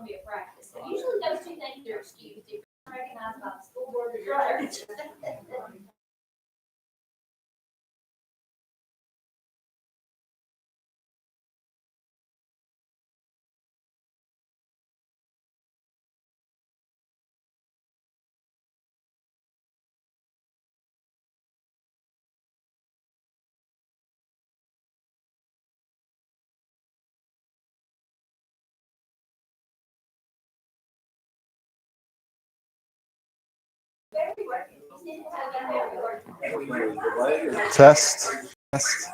Columbia practice. So usually those two things are excused if you're recognized by the school board or your church. Test. Test.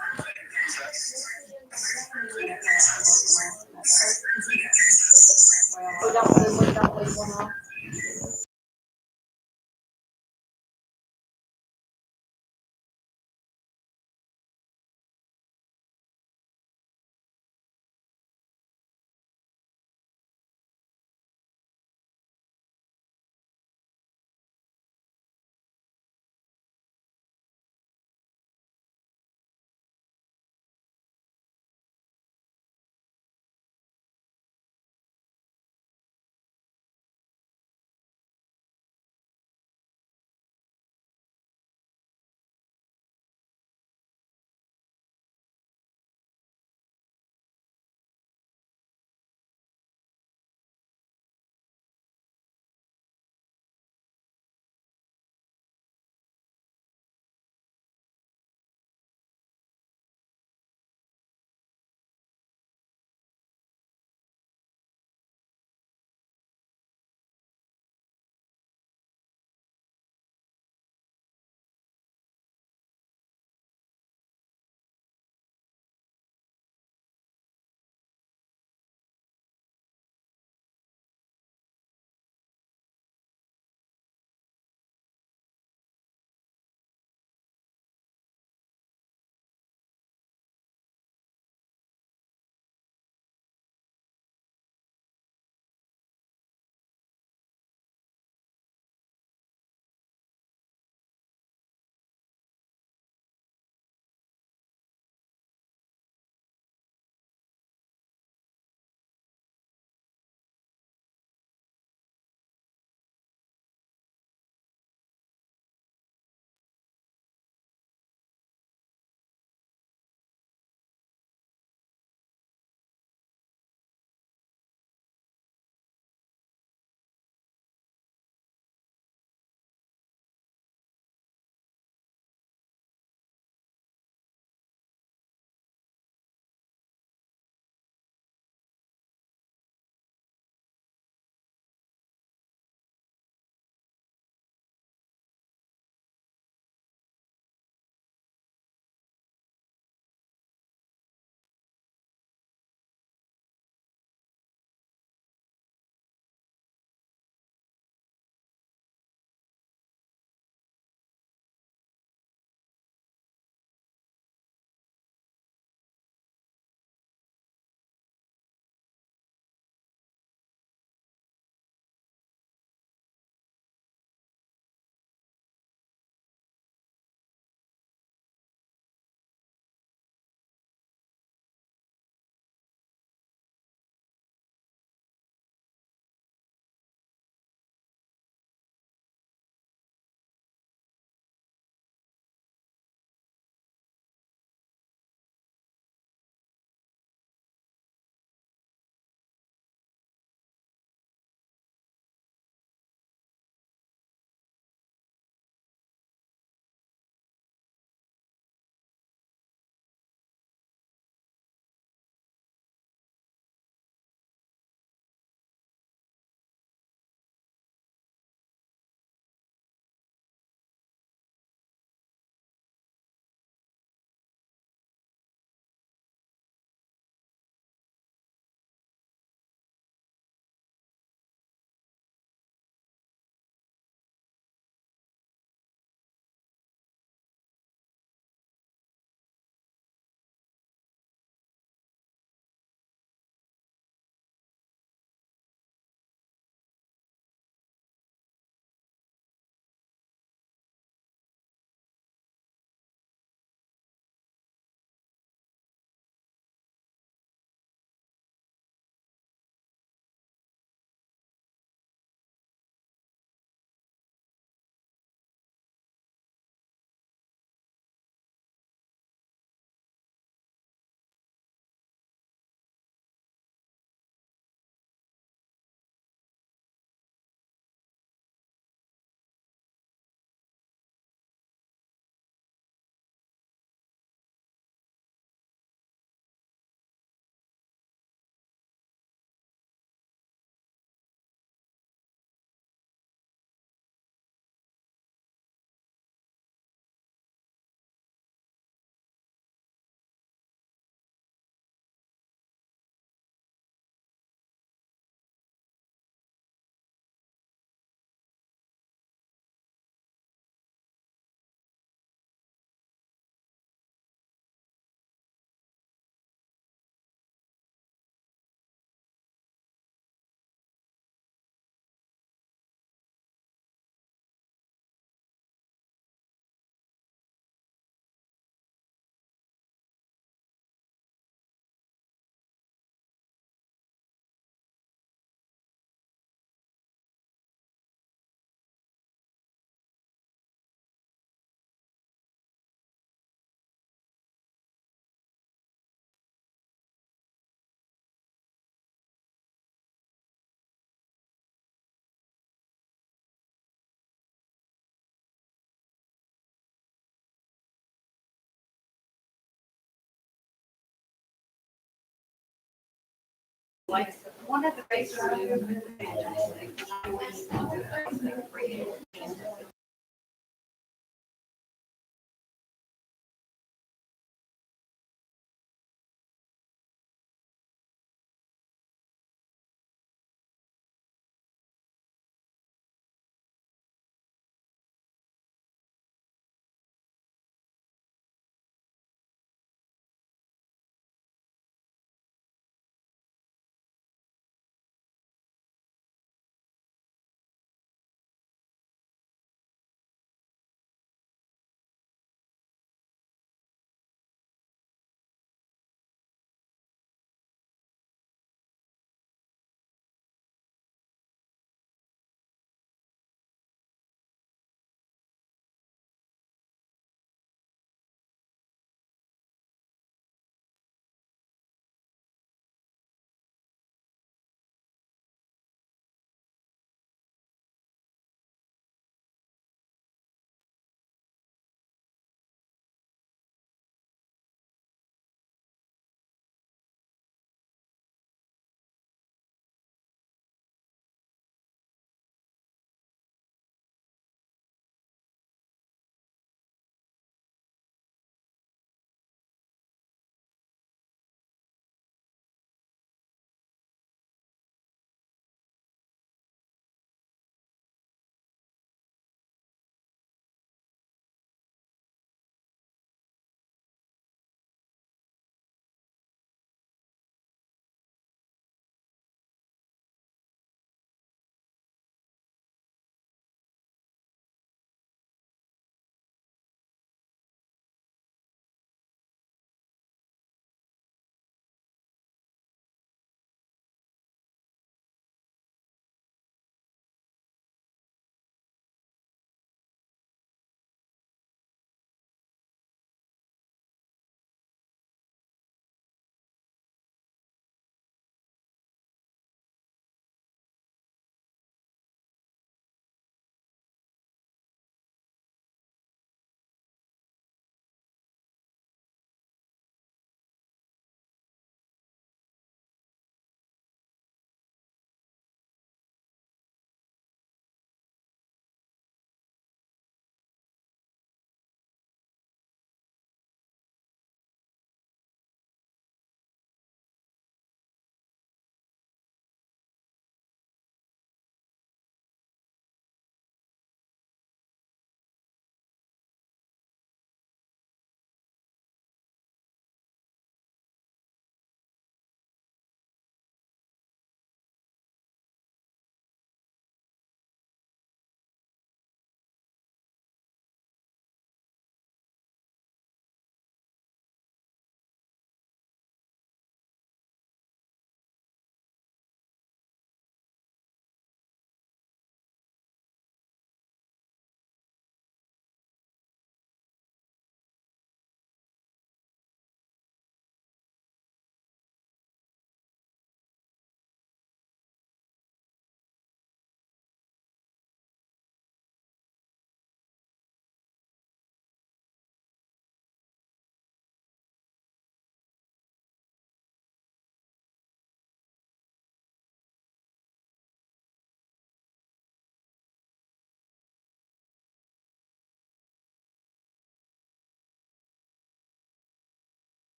like one of the races.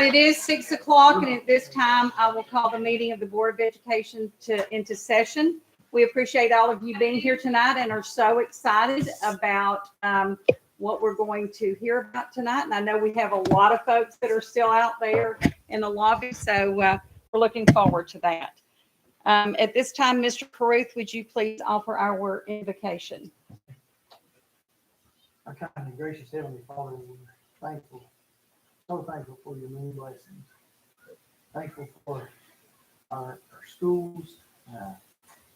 It is 6 o'clock, and at this time, I will call the meeting of the Board of Education into session. We appreciate all of you being here tonight and are so excited about what we're going to hear about tonight. And I know we have a lot of folks that are still out there in the lobby, so we're looking forward to that. At this time, Mr. Caruth, would you please offer our invocation? Our kind and gracious Heavenly Father, we're thankful, so thankful for your many blessings. Thankful for our schools.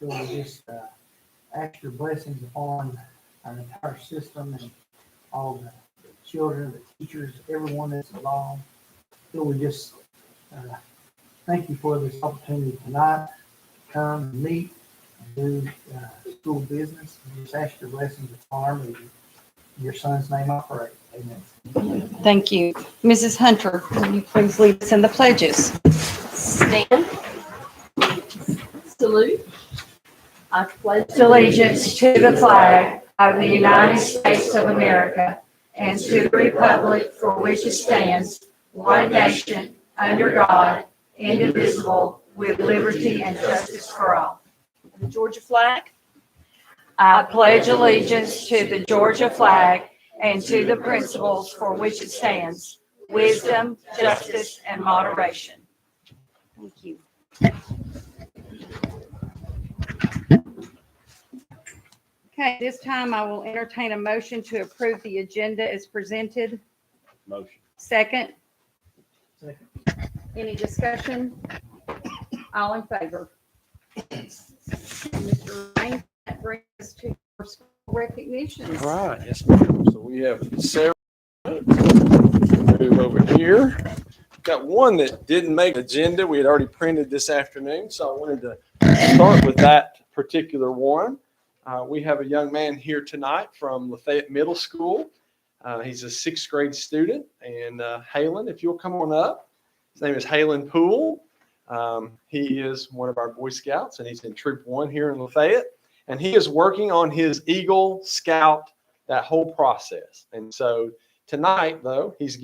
We just ask your blessings upon our entire system and all the children, the teachers, everyone that's involved. So we just thank you for this opportunity tonight to come and meet and do school business. And just ask your blessings upon our meeting. In your son's name I pray. Amen. Thank you. Mrs. Hunter, will you please lead us in the pledges? Stand. Salute. I pledge Allegiance to the flag of the United States of America and to the republic for which it stands, one nation, under God, indivisible, with liberty and justice for all. The Georgia flag. I pledge allegiance to the Georgia flag and to the principles for which it stands, wisdom, justice, and moderation. Thank you. Okay, this time I will entertain a motion to approve the agenda as presented. Motion. Second. Second. Any discussion? All in favor? Mr. Rain, that brings us to our school recognitions. All right, yes, ma'am. So we have several. Move over here. Got one that didn't make an agenda. We had already printed this afternoon, so I wanted to start with that particular one. We have a young man here tonight from Lafayette Middle School. He's a 6th grade student, and Halen, if you'll come on up. His name is Halen Poole. He is one of our Boy Scouts, and he's in Troop 1 here in Lafayette. And he is working on his Eagle Scout, that whole process. And so tonight, though, he's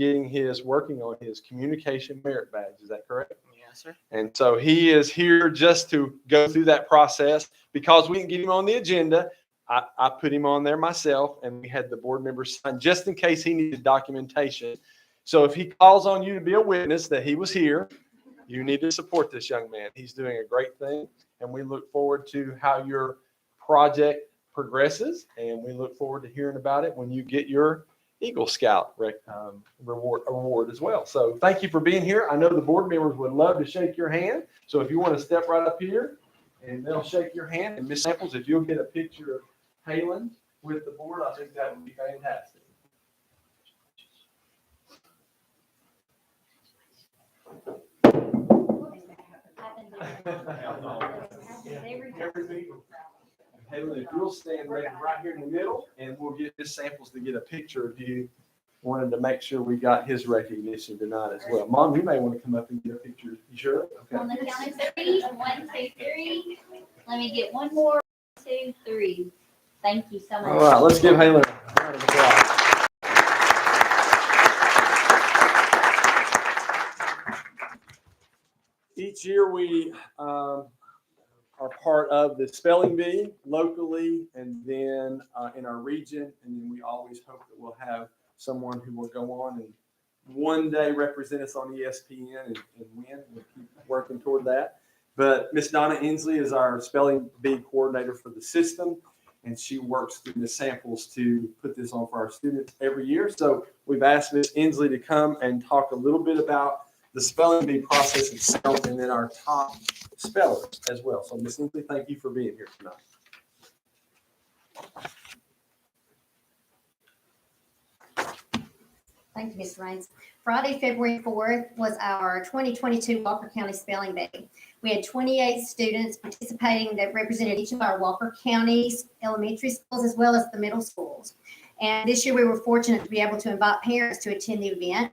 working on his communication merit badge. Is that correct? Yes, sir. And so he is here just to go through that process. Because we didn't get him on the agenda, I put him on there myself, and we had the board members sign just in case he needed documentation. So if he calls on you to be a witness that he was here, you need to support this young man. He's doing a great thing, and we look forward to how your project progresses, and we look forward to hearing about it when you get your Eagle Scout award as well. So thank you for being here. I know the board members would love to shake your hand. So if you want to step right up here, and they'll shake your hand. And Miss Samples, if you'll get a picture of Halen with the board, I think that would be fantastic. Halen, if you'll stand right here in the middle, and we'll get Miss Samples to get a picture of you. Wanted to make sure we got his recognition tonight as well. Mom, you may want to come up and get a picture. You sure? Okay. on the count of 3. 1, 2, 3. Let me get one more. 1, 2, 3. Thank you so much. All right, let's give Halen a round of applause. Each year we are part of the spelling bee locally, and then in our region, and then we always hope that we'll have someone who will go on and one day represent us on ESPN and win. We'll keep working toward that. But Miss Donna Inslee is our spelling bee coordinator for the system, and she works through the samples to put this on for our students every year. So we've asked Miss Inslee to come and talk a little bit about the spelling bee process itself, and then our top spellers as well. So Miss Inslee, thank you for being here tonight. Thank you, Ms. Raines. Friday, February 4th was our 2022 Walker County Spelling Bee. We had 28 students participating that represented each of our Walker County's elementary schools as well as the middle schools. And this year we were fortunate to be able to invite parents to attend the event,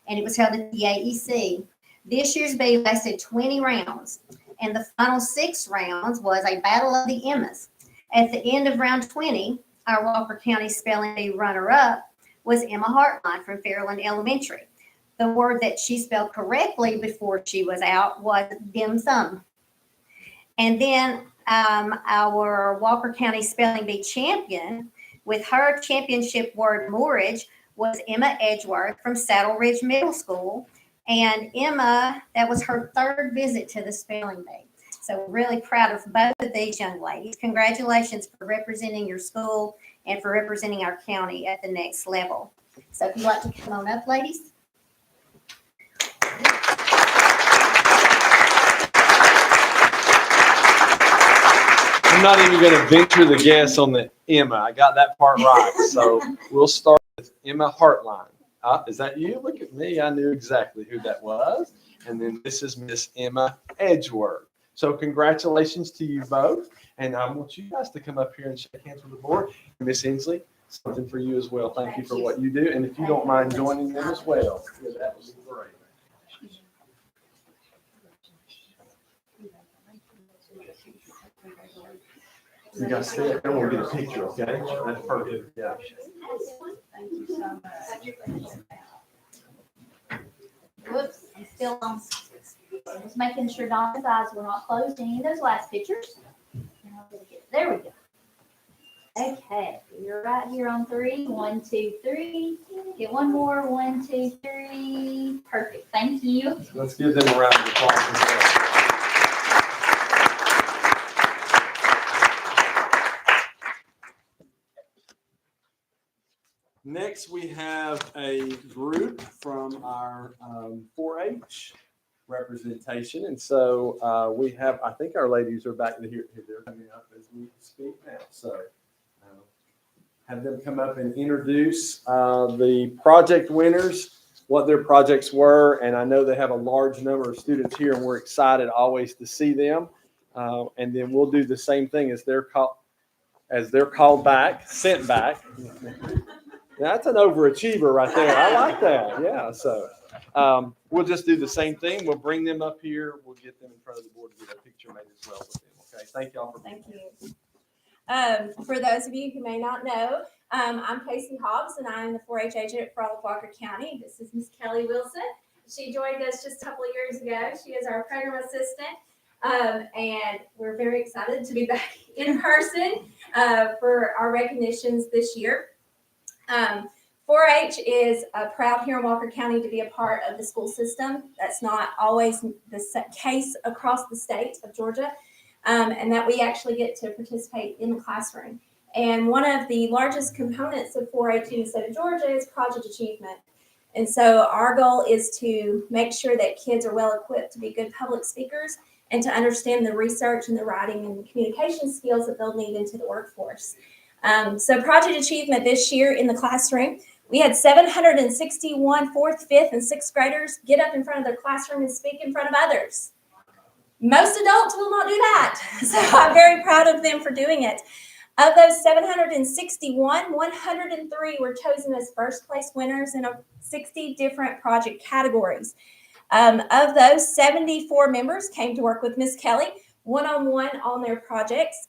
and it was held at the AEC. This year's bee lasted 20 rounds, and the final 6 rounds was a battle of the Emmas. At the end of round 20, our Walker County Spelling Bee runner-up was Emma Hartline from Fairland Elementary. the word that she spelled correctly before she was out was dim sum. And then our Walker County Spelling Bee champion with her championship word moorage was Emma Edgeworth from Saddle Ridge Middle School. And Emma, that was her 3rd visit to the spelling bee. So we're really proud of both of these young ladies. Congratulations for representing your school and for representing our county at the next level. So if you'd like to come on up, ladies. I'm not even going to venture the guess on the Emma. I got that part right. So we'll start with Emma Hartline. Is that you? Look at me. I knew exactly who that was. And then this is Miss Emma Edgeworth. So congratulations to you both. And I want you guys to come up here and shake hands with the board. Miss Inslee, something for you as well. Thank you for what you do. And if you don't mind joining them as well, that would be great. You guys stay up there, we'll get a picture, okay? That's perfect, yeah. Thank you so much. Whoops, I'm still on. Just making sure Donna's eyes were not closed in any of those last pictures. There we go. Okay, you're right here on 3. 1, 2, 3. Get one more. 1, 2, 3. Perfect. Thank you. Let's give them a round of applause as well. Next, we have a group from our 4-H representation. And so we have, I think our ladies are back here. They're coming up as we speak now. So have them come up and introduce the project winners, what their projects were. And I know they have a large number of students here, and we're excited always to see them. And then we'll do the same thing as they're called back, sent back. That's an overachiever right there. I like that. Yeah. So we'll just do the same thing. We'll bring them up here. We'll get them in front of the board to get a picture made as well with them. Okay. Thank y'all for being here. For those of you who may not know, I'm Casey Hobbs, and I'm the 4-H agent for all of Walker County. This is Miss Kelly Wilson. She joined us just a couple of years ago. She is our program assistant, and we're very excited to be back in person for our recognitions this year. 4-H is proud here in Walker County to be a part of the school system. That's not always the case across the state of Georgia, and that we actually get to participate in the classroom. And one of the largest components of 4-H in the state of Georgia is project achievement. And so our goal is to make sure that kids are well equipped to be good public speakers and to understand the research and the writing and the communication skills that they'll need into the workforce. So project achievement this year in the classroom, we had 761 4th, 5th, and 6th graders get up in front of their classroom and speak in front of others. Most adults will not do that. So I'm very proud of them for doing it. Of those 761, 103 were chosen as first place winners in 60 different project categories. Of those, 74 members came to work with Miss Kelly one-on-one on their projects.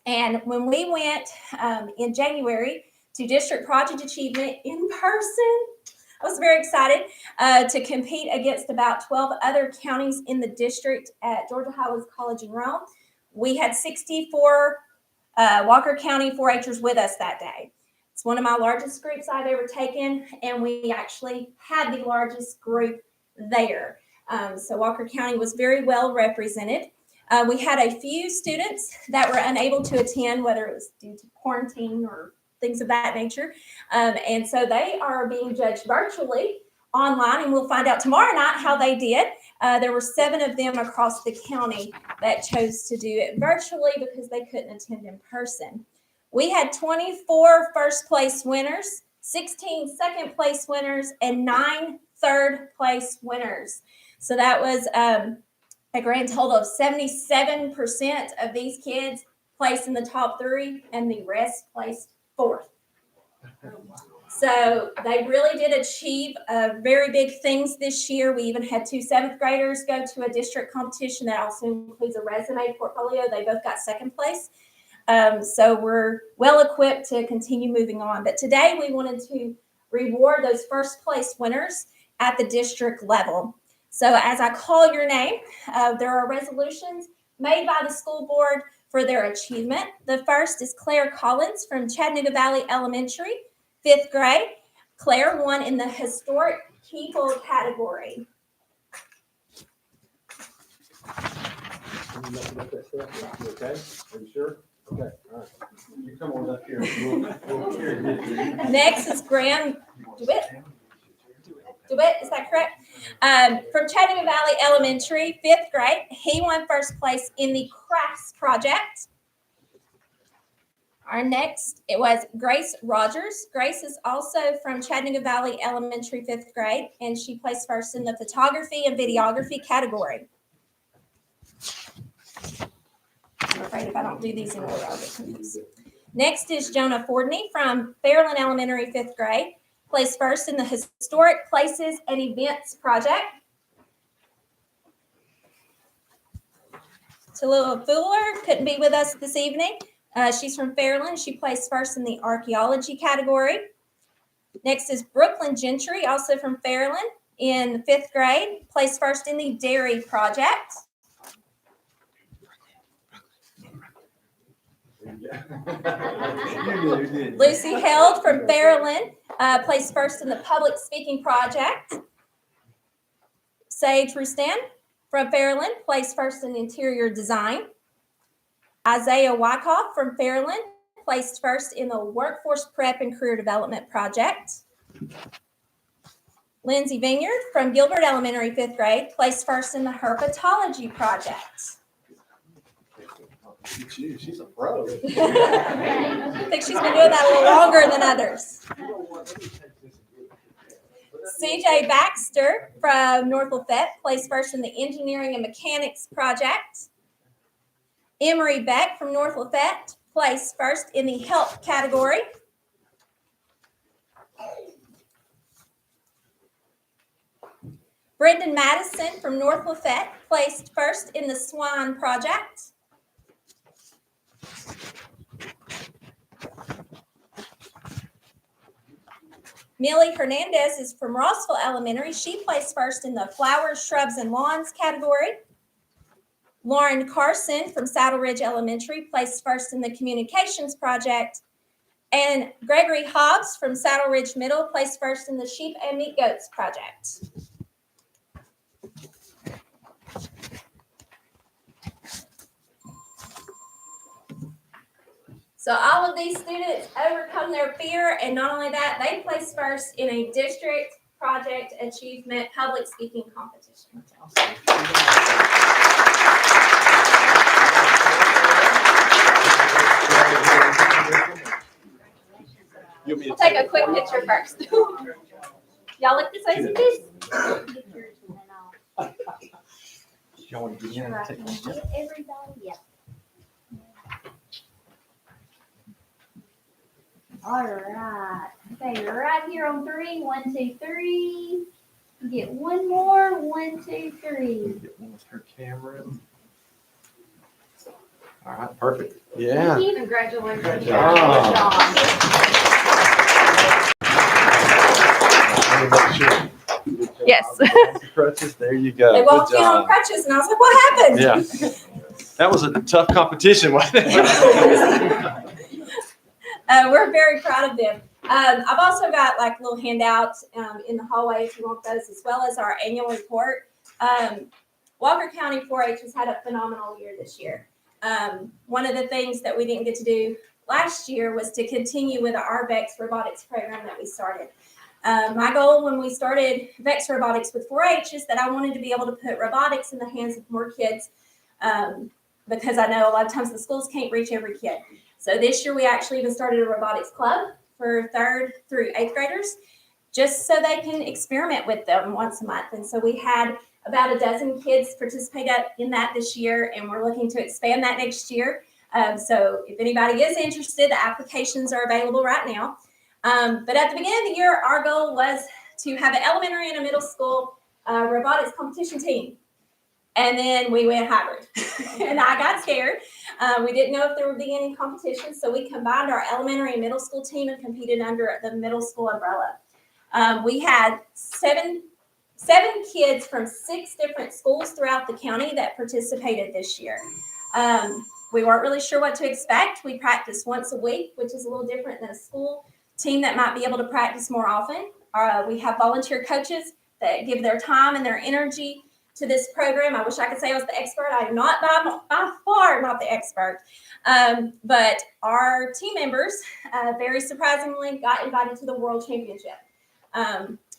And when we went in January to District Project Achievement in person, I was very excited to compete against about 12 other counties in the district at Georgia Highlands College in Rome. We had 64 Walker County 4-Hers with us that day. It's one of my largest groups I've ever taken, and we actually had the largest group there. So Walker County was very well represented. We had a few students that were unable to attend, whether it was due to quarantine or things of that nature. And so they are being judged virtually online, and we'll find out tomorrow night how they did. There were 7 of them across the county that chose to do it virtually because they couldn't attend in person. We had 24 first place winners, 16 second place winners, and 9 third place winners. So that was a grand total of 77% of these kids placed in the top 3, and the rest placed 4th. So they really did achieve very big things this year. We even had 2 7th graders go to a district competition that also includes a resume portfolio. They both got 2nd place. So we're well equipped to continue moving on. But today we wanted to reward those first place winners at the district level. So as I call your name, there are resolutions made by the school board for their achievement. The first is Claire Collins from Chattanooga Valley Elementary, 5th grade. Claire won in the Historic People category. Can you mess it up that stuff? You okay? Are you sure? Okay, all right. You come on up here. We'll Next is Graham DeWitt, is that correct? From Chattanooga Valley Elementary, 5th grade. He won first place in the crafts project. Our next, it was Grace Rogers. Grace is also from Chattanooga Valley Elementary, 5th grade, and she placed first in the photography and videography category. I'm afraid if I don't do these in order, I'll get confused. Next is Jonah Fordney from Fairland Elementary, 5th grade. Placed first in the Historic Places and Events project. Tallulah Fuller couldn't be with us this evening. She's from Fairland. She placed first in the archaeology category. Next is Brooklyn Gentry, also from Fairland, in the 5th grade. Placed first in the dairy project. Lucy Held from Fairland placed first in the public speaking project. Sage Rustan from Fairland placed first in interior design. Isaiah Wyckoff from Fairland placed first in the workforce prep and career development project. Lindsay Vineyard from Gilbert Elementary, 5th grade, placed first in the herpetology project. She's a pro. I think she's been doing that a little longer than others. CJ Baxter from North Lafayette placed first in the engineering and mechanics project. Emery Beck from North Lafayette placed first in the health category. Brendan Madison from North Lafayette placed first in the swine project. Millie Hernandez is from Rossville Elementary. She placed first in the flowers, shrubs, and lawns category. Lauren Carson from Saddle Ridge Elementary placed first in the communications project. And Gregory Hobbs from Saddle Ridge Middle placed first in the sheep and meat goats project. So all of these students overcome their fear, and not only that, they placed first in a district project achievement public speaking competition. We'll take a quick picture first. Y'all look the same as this. Y'all want to get in and take a picture? Everybody, yeah. All right. Okay, right here on 3. 1, 2, 3. Get one more. 1, 2, 3. Get one with her camera. All right, perfect. Yeah. Thank you. Congratulations. Good job. Yes. Crutches. There you go. They Good walked in on job. crutches, and I was like, "What happened?" Yeah. That was a tough competition, wasn't it? We're very proud of them. I've also got like little handouts in the hallway if you want those, as well as our annual report. Walker County 4-H has had a phenomenal year this year. One of the things that we didn't get to do last year was to continue with our VEX robotics program that we started. My goal when we started VEX robotics with 4-H is that I wanted to be able to put robotics in the hands of more kids because I know a lot of times the schools can't reach every kid. So this year we actually even started a robotics club for 3rd through 8th graders, just so they can experiment with them once a month. And so we had about a dozen kids participate in that this year, and we're looking to expand that next year. So if anybody is interested, the applications are available right now. But at the beginning of the year, our goal was to have an elementary and a middle school robotics competition team. And then we went hybrid and I got scared. We didn't know if there would be any competition. So we combined our elementary and middle school team and competed under the middle school umbrella. We had 7 7 kids from 6 different schools throughout the county that participated this year. We weren't really sure what to expect. We practiced once a week, which is a little different than a school team that might be able to practice more often. We have volunteer coaches that give their time and their energy to this program. I wish I could say I was the expert. I am not by far not the expert. But our team members, very surprisingly, got invited to the World Championship.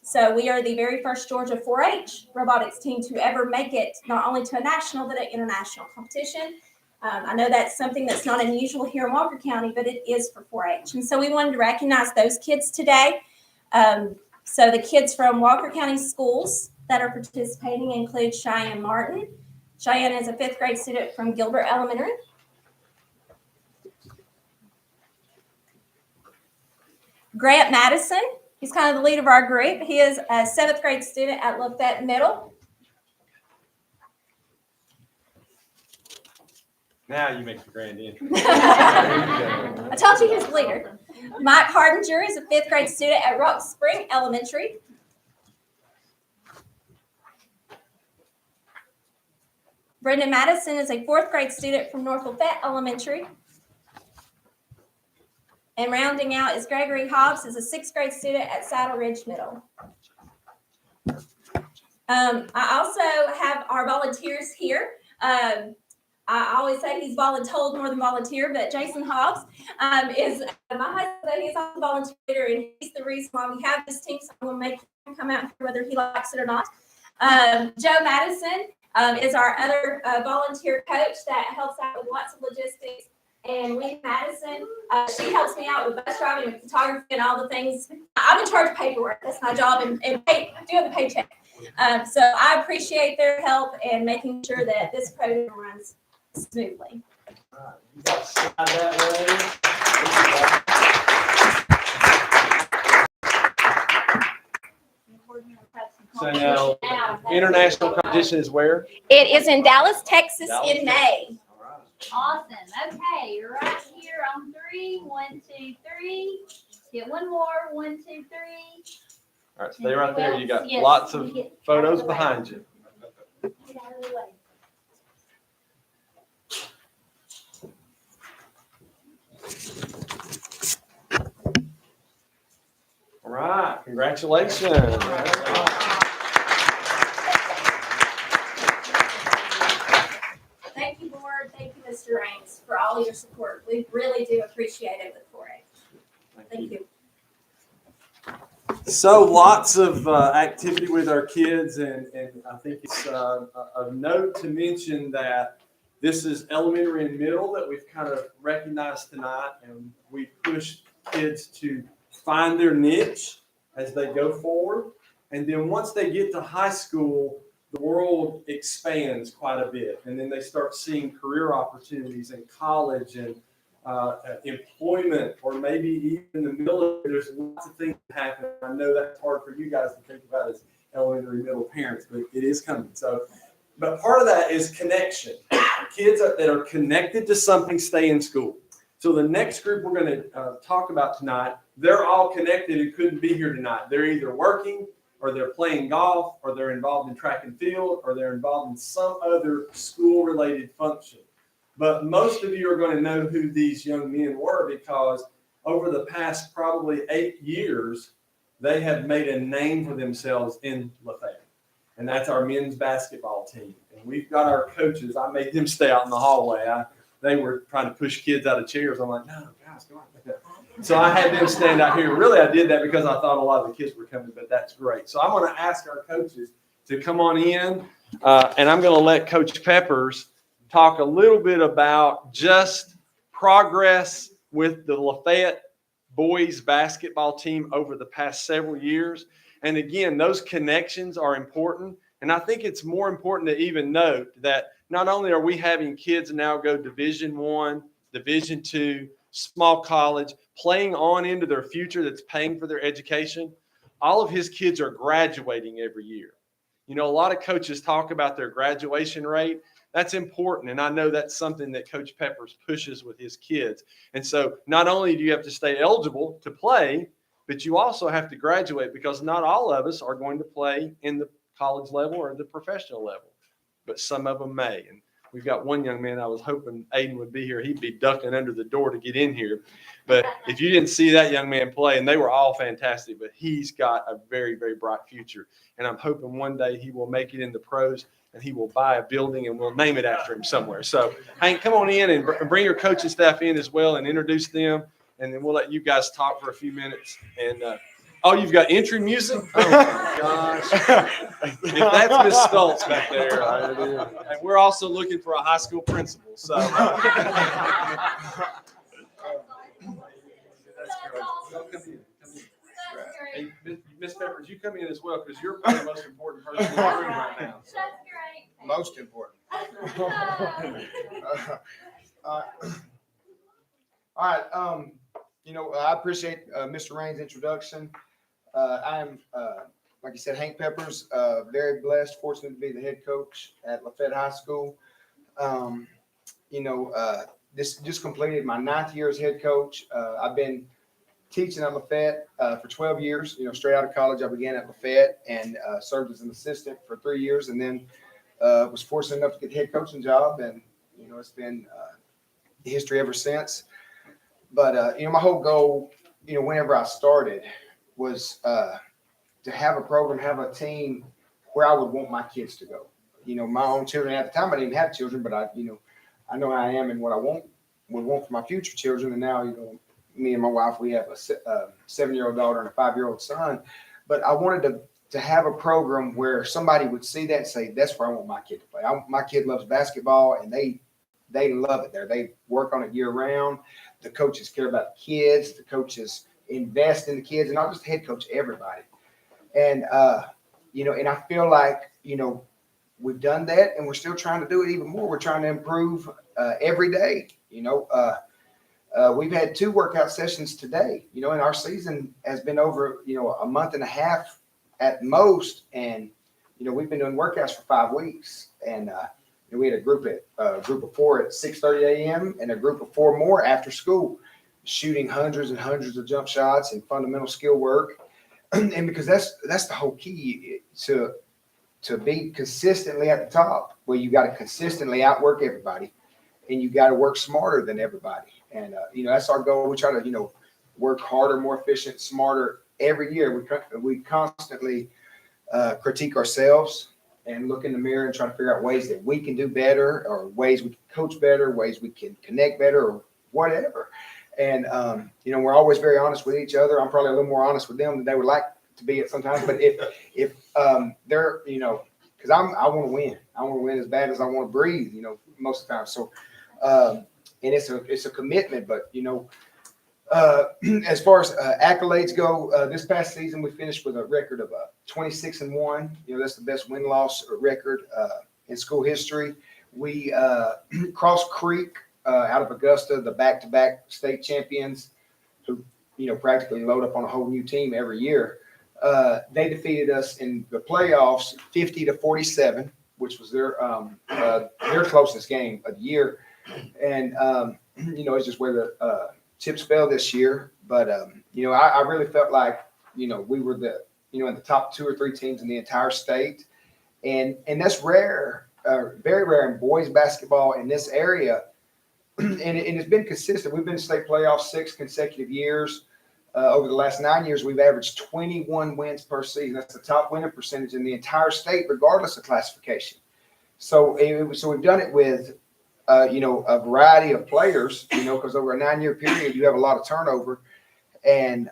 So we are the very first Georgia 4-H robotics team to ever make it not only to a national, but an international competition. I know that's something that's not unusual here in Walker County, but it is for 4-H. And so we wanted to recognize those kids today. So the kids from Walker County schools that are participating include Cheyenne Martin. Cheyenne is a 5th grade student from Gilbert Elementary. Grant Madison, he's kind of the lead of our group. He is a 7th grade student at Lafayette Middle. Now you make the grand entry. I told you he was the leader. Mike Hardinger is a 5th grade student at Rock Spring Elementary. Brendan Madison is a 4th grade student from North Lafayette Elementary. And rounding out is Gregory Hobbs, is a 6th grade student at Saddle Ridge Middle. I also have our volunteers here. I always say he's voluntold more than volunteer, but Jason Hobbs is my husband. He's also a volunteer, and he's the reason why we have this team. So I'm going to make him come out here whether he likes it or not. Joe Madison is our other volunteer coach that helps out with lots of logistics. And Lee Madison, she helps me out with bus driving and photography and all the things. I'm in charge of paperwork. That's my job, and doing the paycheck. So I appreciate their help and making sure that this program runs smoothly. You got to slide that way. So now, international competition is where? It is in Dallas, Texas Dallas, in May. Awesome. Okay, you're right here on 3. 1, 2, 3. Get one more. 1, 2, 3. All right, stay right there. You got Yes, lots of get photos out of the way. behind you. Get out of the way. All right, congratulations. Thank you, board. Thank you, Mr. Raines, for all your support. We really do appreciate it with 4-H. Thank you. So lots of activity with our kids, and I think it's of note to mention that this is elementary and middle that we've kind of recognized tonight, and we push kids to find their niche as they go forward. And then once they get to high school, the world expands quite a bit, and then they start seeing career opportunities in college and employment, or maybe even the military. There's lots of things that happen. I know that's hard for you guys to think about as elementary middle parents, but it is coming. So, but part of that is connection. Kids that are connected to something stay in school. So the next group we're going to talk about tonight, they're all connected and couldn't be here tonight. They're either working, or they're playing golf, or they're involved in track and field, or they're involved in some other school-related function. But most of you are going to know who these young men were, because over the past probably 8 years, they have made a name for themselves in Lafayette. And that's our men's basketball team. And we've got our coaches. I made them stay out in the hallway. They were trying to push kids out of chairs. I'm like, no, guys, go on. So I had them stand out here. Really, I did that because I thought a lot of the kids were coming, but that's great. So I'm going to ask our coaches to come on in, and I'm going to let Coach Peppers talk a little bit about just progress with the Lafayette boys basketball team over the past several years. And again, those connections are important. And I think it's more important to even note that not only are we having kids now go Division I, Division II, small college, playing on into their future that's paying for their education, all of his kids are graduating every year. You know, a lot of coaches talk about their graduation rate. That's important, and I know that's something that Coach Peppers pushes with his kids. And so not only do you have to stay eligible to play, but you also have to graduate, because not all of us are going to play in the college level or the professional level, but some of them may. And we've got one young man, I was hoping Aiden would be here. He'd be ducking under the door to get in here. But if you didn't see that young man play, and they were all fantastic, but he's got a very, very bright future. And I'm hoping one day he will make it in the pros and he will buy a building and we'll name it after him somewhere. So Hank, come on in and bring your coaching staff in as well and introduce them. And then we'll let you guys talk for a few minutes. And oh, you've got entry music? Oh my gosh. If that's Miss Stoltz back there. And we're also looking for a high school principal. So hey, Miss Peppers, you come in as well because you're probably the most important person in the room right now. That's great. Most important. All right. I appreciate Mr. Rain's introduction. I'm, like you said, Hank Peppers, very blessed, fortunate to be the head coach at Lafayette High School. This just completed my 9th year as head coach. I've been teaching at Lafayette for 12 years. Straight out of college, I began at Lafayette and served as an assistant for 3 years, and then was fortunate enough to get the head coaching job. And it's been history ever since. But my whole goal, whenever I started, was to have a program, have a team where I would want my kids to go. My own children at the time, I didn't have children, but I know I am and what I would want for my future children. And now, me and my wife, we have a 7-year-old daughter and a 5-year-old son. But I wanted to have a program where somebody would see that and say, that's where I want my kid to play. My kid loves basketball, and they love it there. They work on it year round. The coaches care about the kids. The coaches invest in the kids, and not just the head coach, everybody. And, and I feel like, we've done that, and we're still trying to do it even more. We're trying to improve every day. We've had 2 workout sessions today, and our season has been over, a month and a half at most. And, we've been doing workouts for 5 weeks. And we had a group of 4 at 6:30 a.m. and a group of 4 more after school, shooting hundreds and hundreds of jump shots and fundamental skill work. And because that's the whole key to be consistently at the top, where you got to consistently outwork everybody, and you got to work smarter than everybody. And that's our goal. We try to work harder, more efficient, smarter every year. We constantly critique ourselves and look in the mirror and try to figure out ways that we can do better, or ways we can coach better, ways we can connect better, or whatever. And we're always very honest with each other. I'm probably a little more honest with them than they would like to be at sometimes. But if they're, because I want to win. I want to win as bad as I want to breathe, most of the time. So and it's a commitment. But as far as accolades go, this past season we finished with a record of 26-1. That's the best win-loss record in school history. We Cross Creek out of Augusta, the back-to-back state champions, who practically load up on a whole new team every year. They defeated us in the playoffs 50-47, which was their closest game of the year. And it's just where the chips fell this year. But I really felt like we were the in the top 2 or 3 teams in the entire state, and that's rare, very rare in boys basketball in this area. And it's been consistent. We've been in state playoffs 6 consecutive years. Over the last 9 years, we've averaged 21 wins per season. That's the top winning percentage in the entire state, regardless of classification. So we've done it with, a variety of players, because over a 9-year period, you have a lot of turnover. And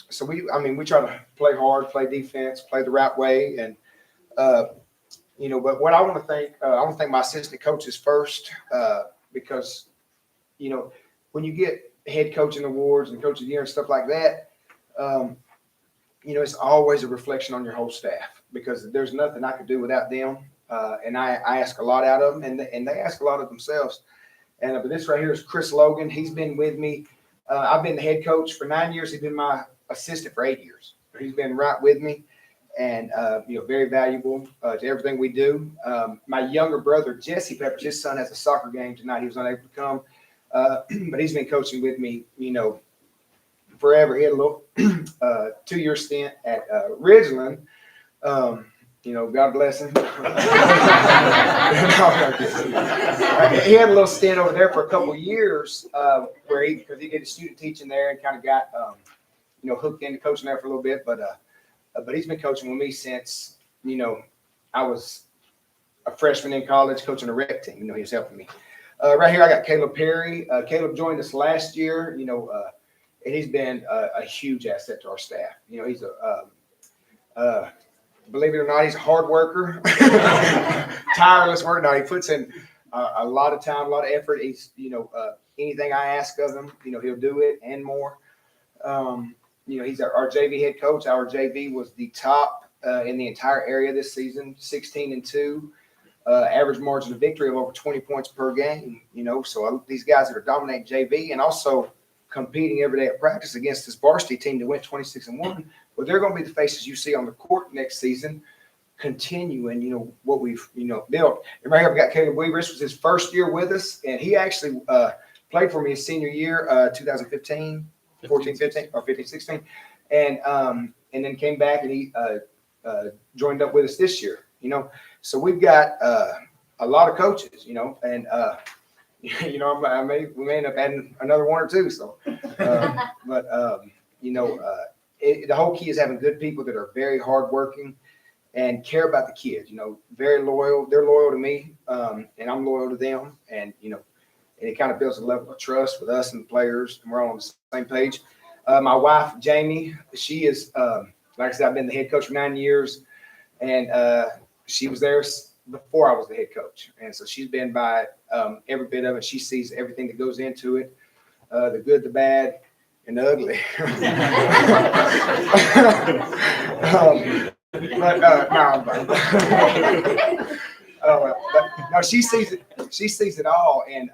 so we try to play hard, play defense, play the right way. And, but what I want to thank my assistant coaches first, because, when you get head coaching awards and coach of the year and stuff like that, it's always a reflection on your whole staff, because there's nothing I could do without them. And I ask a lot out of them, and they ask a lot of themselves. And but this right here is Chris Logan. He's been with me. I've been the head coach for 9 years. He's been my assistant for 8 years. He's been right with me, and very valuable to everything we do. My younger brother, Jesse Peppers, his son has a soccer game tonight. He was unable to come, but he's been coaching with me, forever. He had a little 2-year stint at Ridgeland, God bless him. He had a little stint over there for a couple of years where because he did student teaching there and kind of got, hooked into coaching there for a little bit. But he's been coaching with me since, I was a freshman in college coaching a rec team. He was helping me. Right here, I got Caleb Perry. Caleb joined us last year, and he's been a huge asset to our staff. He's believe it or not, he's a hard worker, tireless worker. No, he puts in a lot of time, a lot of effort. He's, anything I ask of him, he'll do it and more. He's our JV head coach. Our JV was the top in the entire area this season, 16-2, average margin of victory of over 20 points per game. So these guys that are dominating JV and also competing every day at practice against this varsity team that went 26-1. Well, they're going to be the faces you see on the court next season, continuing, what we've, built. And right here, I've got Caleb Weaver. This was his first year with us, and he actually played for me his senior year, 2015, 14-15, or 15-16, and then came back and he joined up with us this year, So we've got a lot of coaches, and we may end up adding another one or two. So, the whole key is having good people that are very hardworking and care about the kids. Very loyal. They're loyal to me, and I'm loyal to them. And and it kind of builds a level of trust with us and the players, and we're all on the same page. My wife Jamie, she is like I said, I've been the head coach for 9 years, and she was there before I was the head coach, and so she's been by every bit of it. She sees everything that goes into it, the good, the bad, and the ugly. No, she sees it. She sees it all, and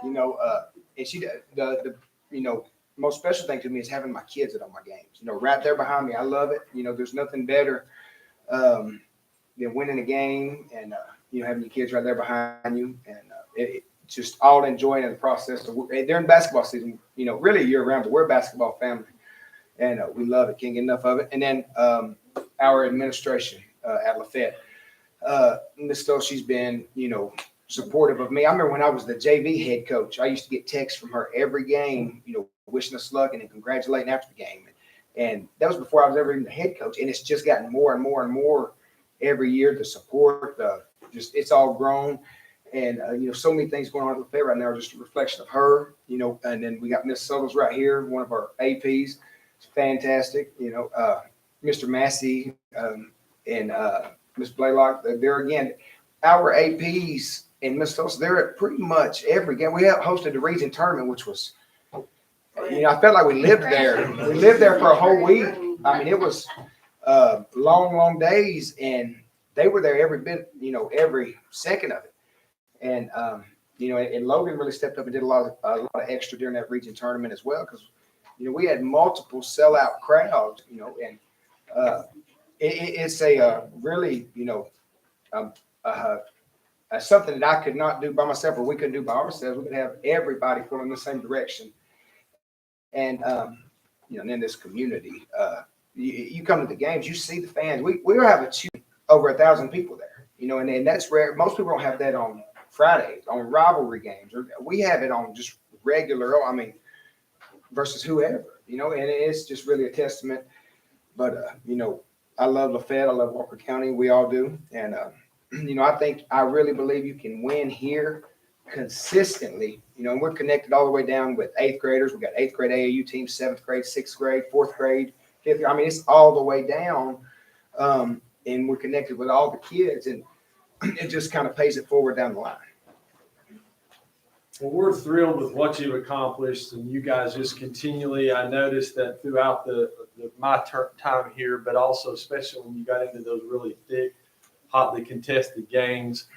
and she the most special thing to me is having my kids at all my games. Right there behind me. I love it. There's nothing better than winning a game and having your kids right there behind you, and it just all enjoying the process. During basketball season, really year round, but we're a basketball family, and we love it. Can't get enough of it. And then our administration at Lafayette, Miss Stowe, she's been supportive of me. I remember when I was the JV head coach, I used to get texts from her every game, wishing us luck and then congratulating after the game. And that was before I was ever even the head coach. And it's just gotten more and more and more every year. The support, it's all grown. And, so many things going on at Lafayette right now are just a reflection of her, and then we got Miss Suttles right here, one of our APs. It's fantastic. Mr. Massey and Miss Blaylock, they're again, our APs and Miss Suttles, they're at pretty much every game. We have hosted the region tournament, which was, I felt like we lived there. We lived there for a whole week. I mean, it was long, long days, and they were there every bit, every second of it. And and Logan really stepped up and did a lot of extra during that region tournament as well, because we had multiple sellout crowds, and it's a really something that I could not do by myself, or we couldn't do by ourselves. We could have everybody pulling in the same direction, and and in this community, you come to the games, you see the fans. We have over 1,000 people there, and that's rare. Most people don't have that on Fridays, on rivalry games, or we have it on just regular, versus whoever, and it's just really a testament. But, I love Lafayette. I love Walker County. We all do. And, I really believe you can win here consistently, and we're connected all the way down with 8th graders. We've got 8th grade AAU teams, 7th grade, 6th grade, 4th grade, 5th grade. I mean, it's all the way down. And we're connected with all the kids, and it just kind of pays it forward down the line. Well, we're thrilled with what you've accomplished, and you guys just continually, I noticed that throughout my time here, but also especially when you got into those really thick, hotly contested games,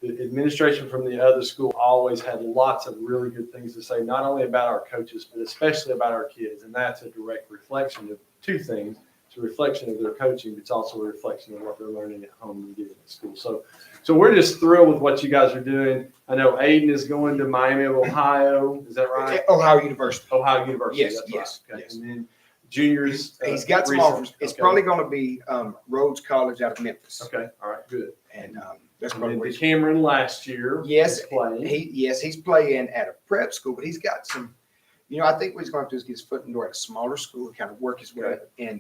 the administration from the other school always had lots of really good things to say, not only about our coaches, but especially about our kids. And that's a direct reflection of two things. It's a reflection of their coaching, but it's also a reflection of what they're learning at home and getting at school. So we're just thrilled with what you guys are doing. I know Aiden is going to Miami of Ohio. Is that right? Ohio University. Ohio University. Yes, that's yes, right. Okay. yes. And then juniors? He's got some recent? offers. It's Okay. probably gonna be, Rhodes College out of Memphis. Okay, all right, good. And, that's And probably then where he's. Cameron last year. Yes, was playing. he's playing at a prep school, but he's got some, I think what he's going to do is get his foot in the door at a smaller school and kind of work his way up. And,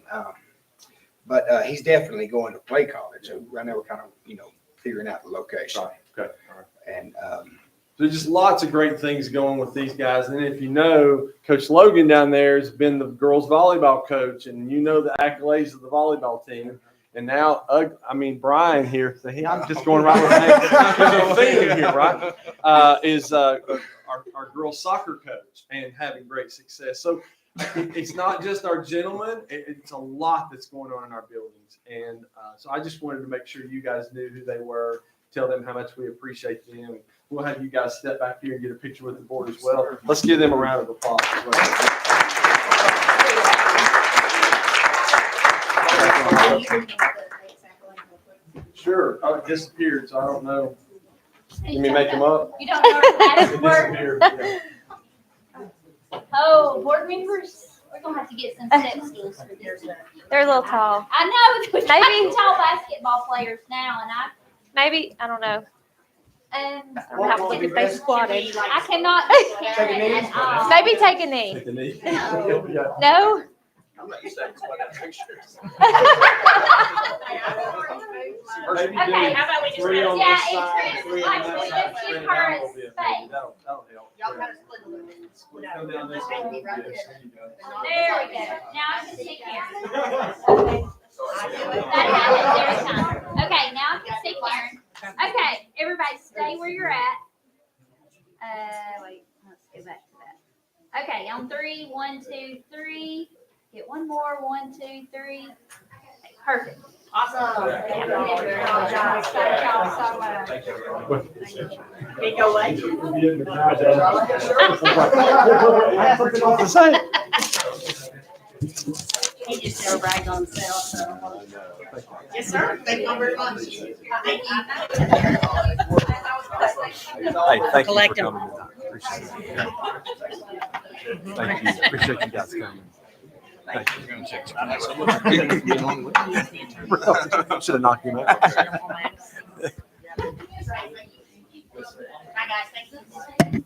but he's definitely going to play college. So right now we're kind of, figuring out the location. Right, okay, all right. And, So just lots of great things going with these guys. And if you know, Coach Logan down there has been the girls volleyball coach, and you know the accolades of the volleyball team. And now, Brian here, I'm just going right with that. There's a theme here, right? Is our girls soccer coach and having great success. So it's not just our gentlemen, it's a lot that's going on in our buildings. And so I just wanted to make sure you guys knew who they were, tell them how much we appreciate them. We'll have you guys step back here and get a picture with the board as well. Let's give them a round of applause as well. Sure. Oh, it disappeared, so I don't know. Let me make them up. You don't know how It to work. disappeared. Yeah. Oh, board members, we're gonna have to get some step stools for this. They're a little tall. I know, we got Maybe- some tall basketball players now, and Maybe, I don't know. I'm gonna have to get the face squatted. I cannot get Karen at all. Maybe take a knee. Take the knee. No. Yeah. No? I'm not used to that. Okay, how about we just three on yeah, this side, it's three three on on that that side, side, let's three give on her that a one. space. That'll help. Y'all kind of split a little bit. Split out. Come down this way. Maybe right Yes, there. there you go. There we go. Now I can see Karen. That happens every time. Okay, now I can see Karen. Okay, everybody stay where you're at. Wait, let's go back to that. Okay, on 3, 1, 2, 3. Get one more, 1, 2, 3. Okay, perfect. Awesome. Thank y'all so much. Thank you. Can you go away? The same. He just never bragged on himself, so. Yes, sir. Thank you very much. Thank you. Hey, thank you Collect for 'em. coming tonight. Appreciate it. Thank you. Appreciate you guys coming. Thank you. Should have knocked him out. Hi, guys. Thanks.